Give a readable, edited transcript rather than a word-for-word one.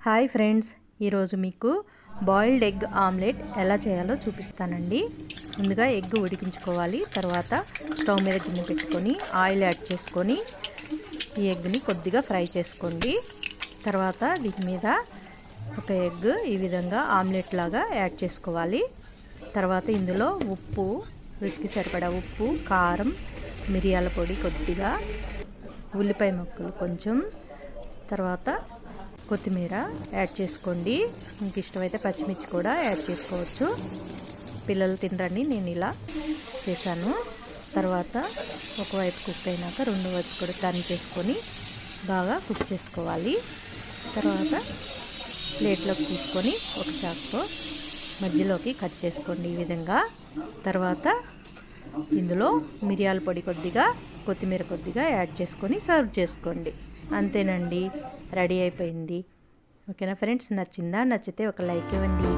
Hi friends, ఈరోజు మీకు boiled egg omelette ఎలా చేయాలో చూపిస్తానండి. ముందుగా ఎగ్ ఉడికించుకోవాలి. తర్వాత స్టవ్ మీద గిన్నె పెట్టుకొని ఆయిల్ యాడ్ చేసుకొని ఈ ఎగ్ని కొద్దిగా ఫ్రై చేసుకోండి. తర్వాత వీటి మీద ఒక ఎగ్ ఈ విధంగా ఆమ్లెట్ లాగా యాడ్ చేసుకోవాలి. తర్వాత ఇందులో ఉప్పు, రుచికి సరిపడా ఉప్పు, కారం, మిరియాల పొడి కొద్దిగా, ఉల్లిపాయ ముక్కలు కొంచెం, తర్వాత కొత్తిమీర యాడ్ చేసుకోండి. మీకు ఇష్టమైతే పచ్చిమిర్చి కూడా యాడ్ చేసుకోవచ్చు. పిల్లలు తినరని నేను ఇలా చేశాను. తర్వాత ఒకవైపు కుక్ అయినాక రెండో వైపు కూడా టర్న్ చేసుకొని బాగా కుక్ చేసుకోవాలి. తర్వాత ప్లేట్లోకి తీసుకొని ఒక చాకుతో మధ్యలోకి కట్ చేసుకోండి ఈ విధంగా. తర్వాత ఇందులో మిరియాల పొడి కొద్దిగా, కొత్తిమీర కొద్దిగా యాడ్ చేసుకొని సర్వ్ చేసుకోండి. అంతేనండి, రెడీ అయిపోయింది. ఓకేనా ఫ్రెండ్స్, నచ్చిందా? నచ్చితే ఒక లైక్ ఇవ్వండి.